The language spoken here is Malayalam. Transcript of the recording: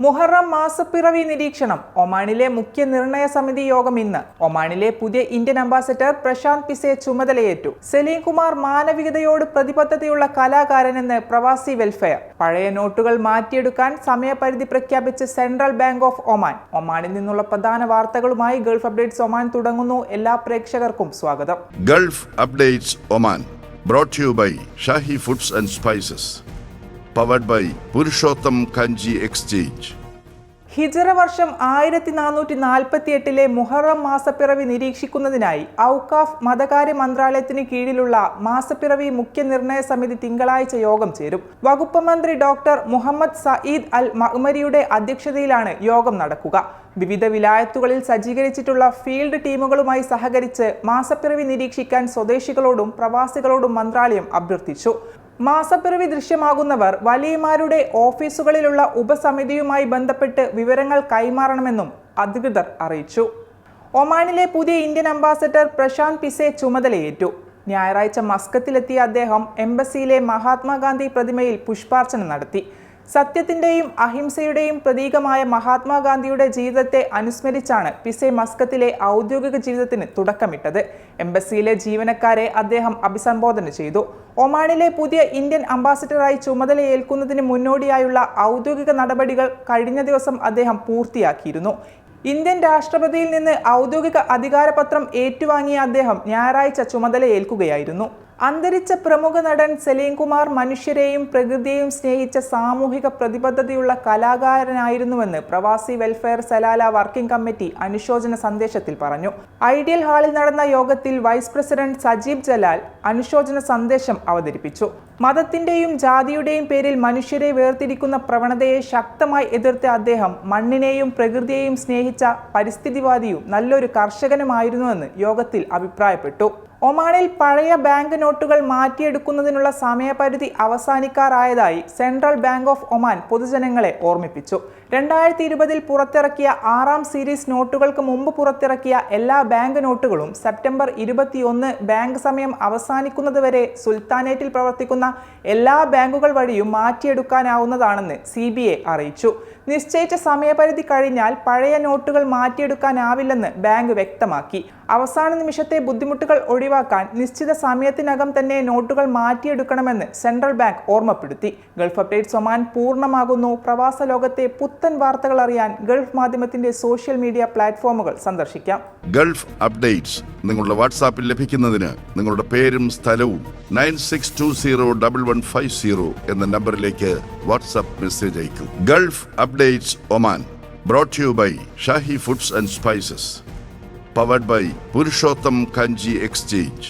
മുഹറം മാസപ്പിറവി നിരീക്ഷണം. ഒമാനിലെ മുഖ്യ നിർണയ സമിതി യോഗം ഇന്ന്. ഒമാനിലെ പുതിയ ഇന്ത്യൻ അംബാസഡർ പ്രശാന്ത് പിസെ ചുമതലയേറ്റു. സലീം കുമാർ മാനവികതയോട് പ്രതിബദ്ധതയുള്ള കലാകാരനെന്ന് പ്രവാസി വെൽഫെയർ. പഴയ നോട്ടുകൾ മാറ്റിയെടുക്കാൻ സമയപരിധി പ്രഖ്യാപിച്ച് സെൻട്രൽ ബാങ്ക് ഓഫ് ഒമാൻ. ഒമാനിൽ നിന്നുള്ള പ്രധാന വാർത്തകളുമായി ഗൾഫ് അപ്ഡേറ്റ്സ് ഒമാൻ തുടങ്ങുന്നു. എല്ലാ പ്രേക്ഷകർക്കും സ്വാഗതം. Gulf updates Oman brought to you by Shahi Foods and Spices, powered by Purushottam Kanji Exchange. ഹിജറ വർഷം 1448 മുഹറം മാസപ്പിറവി നിരീക്ഷിക്കുന്നതിനായി ഔക്കാഫ് മതകാര്യ മന്ത്രാലയത്തിന് കീഴിലുള്ള മാസപ്പിറവി മുഖ്യ നിർണയ സമിതി തിങ്കളാഴ്ച യോഗം ചേരും. വകുപ്പ് മന്ത്രി ഡോക്ടർ മുഹമ്മദ് സഈദ് അൽ മഅ്മരിയുടെ അധ്യക്ഷതയിലാണ് യോഗം നടക്കുക. വിവിധ വിലായത്തുകളിൽ സജ്ജീകരിച്ചിട്ടുള്ള ഫീൽഡ് ടീമുകളുമായി സഹകരിച്ച് മാസപ്പിറവി നിരീക്ഷിക്കാൻ സ്വദേശികളോടും പ്രവാസികളോടും മന്ത്രാലയം അഭ്യർത്ഥിച്ചു. മാസപ്പിറവി ദൃശ്യമാകുന്നവർ വലിയമാരുടെ ഓഫീസുകളിലുള്ള ഉപസമിതിയുമായി ബന്ധപ്പെട്ട് വിവരങ്ങൾ കൈമാറണമെന്നും അധികൃതർ അറിയിച്ചു. ഒമാനിലെ പുതിയ ഇന്ത്യൻ അംബാസഡർ പ്രശാന്ത് പിസെ ചുമതലയേറ്റു. ഞായറാഴ്ച മസ്കത്തിലെത്തിയ അദ്ദേഹം എംബസിയിലെ മഹാത്മാഗാന്ധി പ്രതിമയിൽ പുഷ്പാർച്ചന നടത്തി. സത്യത്തിന്റെയും അഹിംസയുടെയും പ്രതീകമായ മഹാത്മാഗാന്ധിയുടെ ജീവിതത്തെ അനുസ്മരിച്ചാണ് പിസെ മസ്കത്തിലെ ഔദ്യോഗിക ജീവിതത്തിന് തുടക്കമിട്ടത്. എംബസിയിലെ ജീവനക്കാരെ അദ്ദേഹം അഭിസംബോധന ചെയ്തു. ഒമാനിലെ പുതിയ ഇന്ത്യൻ അംബാസഡറായി ചുമതലയേൽക്കുന്നതിന് മുന്നോടിയായുള്ള ഔദ്യോഗിക നടപടികൾ കഴിഞ്ഞ ദിവസം അദ്ദേഹം പൂർത്തിയാക്കിയിരുന്നു. ഇന്ത്യൻ രാഷ്ട്രപതിയിൽ നിന്ന് ഔദ്യോഗിക അധികാരപത്രം ഏറ്റുവാങ്ങിയ അദ്ദേഹം ഞായറാഴ്ച ചുമതലയേൽക്കുകയായിരുന്നു. അന്തരിച്ച പ്രമുഖ നടൻ സലീം കുമാർ മനുഷ്യരെയും പ്രകൃതിയെയും സ്നേഹിച്ച സാമൂഹിക പ്രതിബദ്ധതയുള്ള കലാകാരനായിരുന്നുവെന്ന് പ്രവാസി വെൽഫെയർ സലാല വർക്കിംഗ് കമ്മിറ്റി അനുശോചന സന്ദേശത്തിൽ പറഞ്ഞു. ഐഡിയൽ ഹാളിൽ നടന്ന യോഗത്തിൽ വൈസ് പ്രസിഡന്റ് സജീബ് ജലാൽ അനുശോചന സന്ദേശം അവതരിപ്പിച്ചു. മതത്തിന്റെയും ജാതിയുടെയും പേരിൽ മനുഷ്യരെ വേർതിരിക്കുന്ന പ്രവണതയെ ശക്തമായി എതിർത്ത അദ്ദേഹം മണ്ണിനെയും പ്രകൃതിയെയും സ്നേഹിച്ച പരിസ്ഥിതിവാദിയും നല്ലൊരു കർഷകനുമായിരുന്നുവെന്ന് യോഗത്തിൽ അഭിപ്രായപ്പെട്ടു. ഒമാനിൽ പഴയ ബാങ്ക് നോട്ടുകൾ മാറ്റിയെടുക്കുന്നതിനുള്ള സമയപരിധി അവസാനിക്കാറായതായി സെൻട്രൽ ബാങ്ക് ഓഫ് ഒമാൻ പൊതുജനങ്ങളെ ഓർമ്മിപ്പിച്ചു. 2020 പുറത്തിറക്കിയ 6ാം സീരീസ് നോട്ടുകൾക്ക് മുമ്പ് പുറത്തിറക്കിയ എല്ലാ ബാങ്ക് നോട്ടുകളും സെപ്റ്റംബർ 21 ബാങ്ക് സമയം അവസാനിക്കുന്നതുവരെ സുൽത്താനേറ്റിൽ പ്രവർത്തിക്കുന്ന എല്ലാ ബാങ്കുകൾ വഴിയും മാറ്റിയെടുക്കാനാവുന്നതാണെന്ന് CBA അറിയിച്ചു. നിശ്ചയിച്ച സമയപരിധി കഴിഞ്ഞാൽ പഴയ നോട്ടുകൾ മാറ്റിയെടുക്കാനാവില്ലെന്ന് ബാങ്ക് വ്യക്തമാക്കി. അവസാന നിമിഷത്തെ ബുദ്ധിമുട്ടുകൾ ഒഴിവാക്കാൻ നിശ്ചിത സമയത്തിനകം തന്നെ നോട്ടുകൾ മാറ്റിയെടുക്കണമെന്ന് സെൻട്രൽ ബാങ്ക് ഓർമ്മപ്പെടുത്തി. ഗൾഫ് അപ്ഡേറ്റ്സ് ഒമാൻ പൂർണ്ണമാകുന്നു. പ്രവാസ ലോകത്തെ പുത്തൻ വാർത്തകൾ അറിയാൻ ഗൾഫ് മാധ്യമത്തിന്റെ സോഷ്യൽ മീഡിയ പ്ലാറ്റ്ഫോമുകൾ സന്ദർശിക്കാം. ഗൾഫ് അപ്ഡേറ്റ്സ് നിങ്ങളുടെ വാട്സാപ്പിൽ ലഭിക്കുന്നതിന് നിങ്ങളുടെ പേരും സ്ഥലവും 96201150 എന്ന നമ്പറിലേക്ക് വാട്സാപ്പ് മെസ്സേജ് അയക്കൂ. Gulf updates Oman brought to you by Shahi Foods and Spices, powered by Purushottam Kanji Exchange.